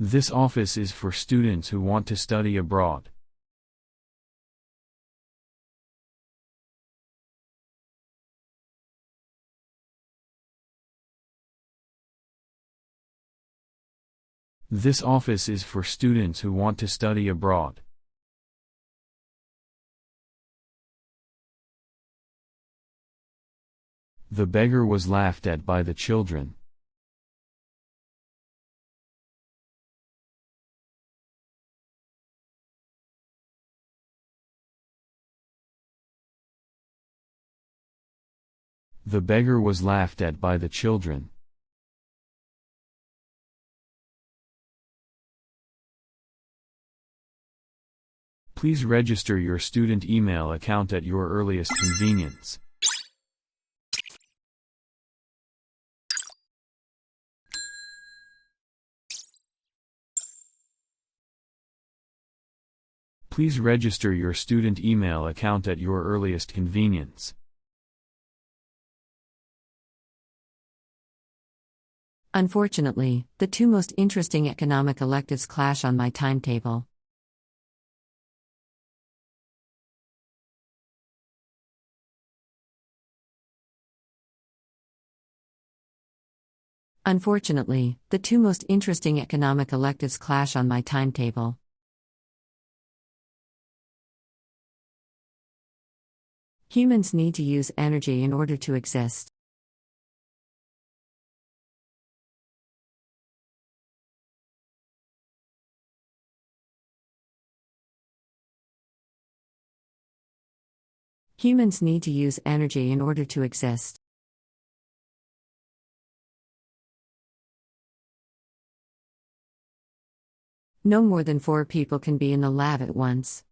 This office is for students who want to study abroad. This office is for students who want to study abroad. The beggar was laughed at by the children. The beggar was laughed at by the children. Please register your student email account at your earliest convenience. Please register your student email account at your earliest convenience. Unfortunately, the two most interesting economic electives clash on my timetable. Unfortunately, the two most interesting economic electives clash on my timetable. Humans need to use energy in order to exist. Humans need to use energy in order to exist. No more than 4 people can be in the lab at once.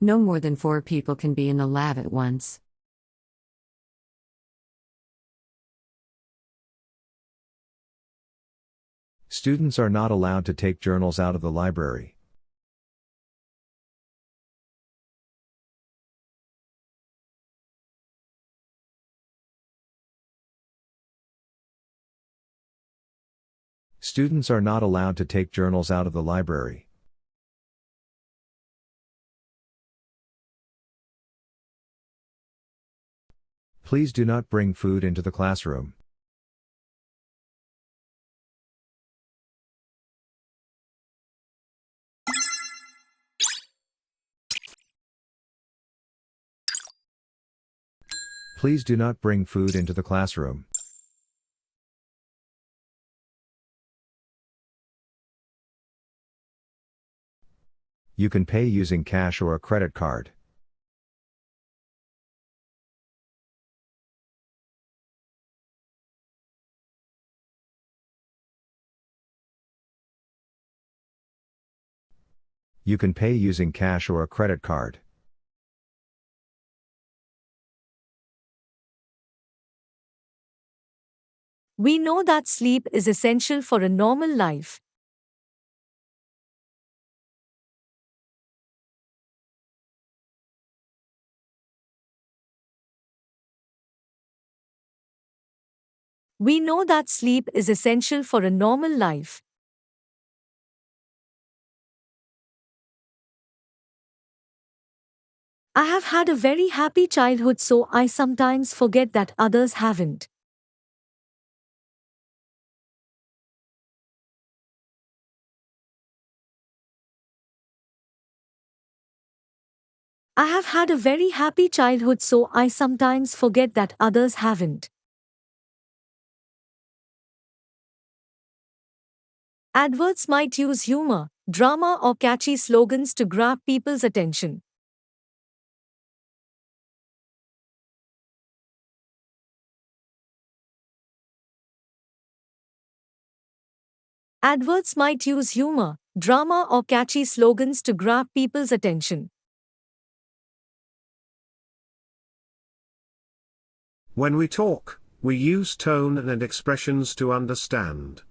No more than 4 people can be in the lab at once. Students are not allowed to take journals out of the library. Students are not allowed to take journals out of the library. Please do not bring food into the classroom. Please do not bring food into the classroom. You can pay using cash or a credit card. You can pay using cash or a credit card. We know that sleep is essential for a normal life. We know that sleep is essential for a normal life. I have had a very happy childhood, so I sometimes forget that others haven't. I have had a very happy childhood, so I sometimes forget that others haven't. Adverts might use humor, drama, or catchy slogans to grab people's attention. Adverts might use humor, drama, or catchy slogans to grab people's attention. When we talk, we use tone and expressions to understand.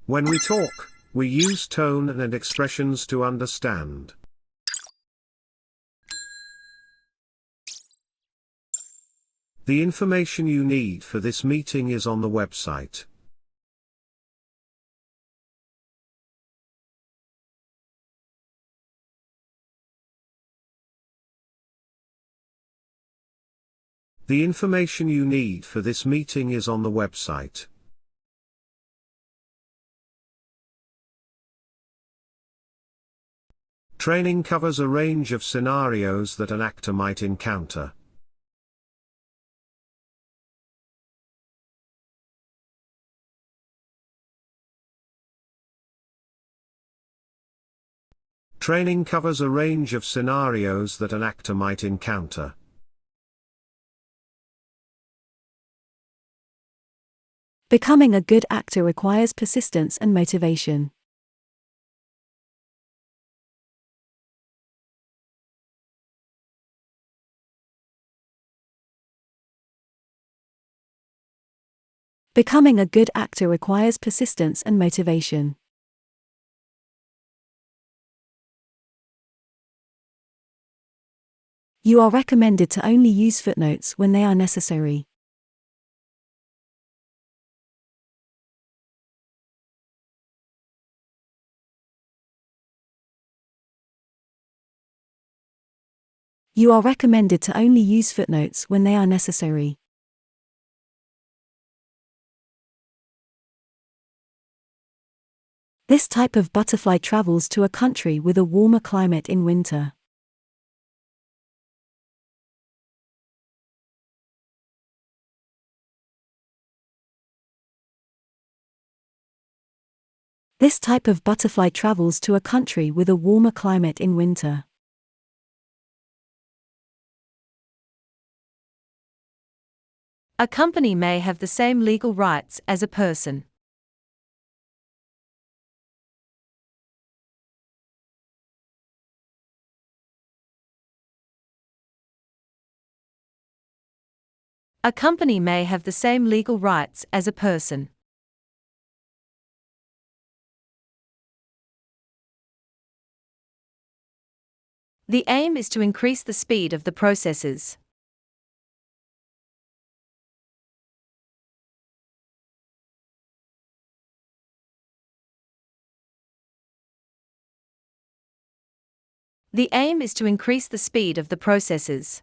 When we talk, we use tone and expressions to understand. The information you need for this meeting is on the website. The information you need for this meeting is on the website. Training covers a range of scenarios that an actor might encounter. Training covers a range of scenarios that an actor might encounter. Becoming a good actor requires persistence and motivation. Becoming a good actor requires persistence and motivation. You are recommended to only use footnotes when they are necessary. You are recommended to only use footnotes when they are necessary. This type of butterfly travels to a country with a warmer climate in winter. This type of butterfly travels to a country with a warmer climate in winter. A company may have the same legal rights as a person. A company may have the same legal rights as a person. The aim is to increase the speed of the processes. The aim is to increase the speed of the processes.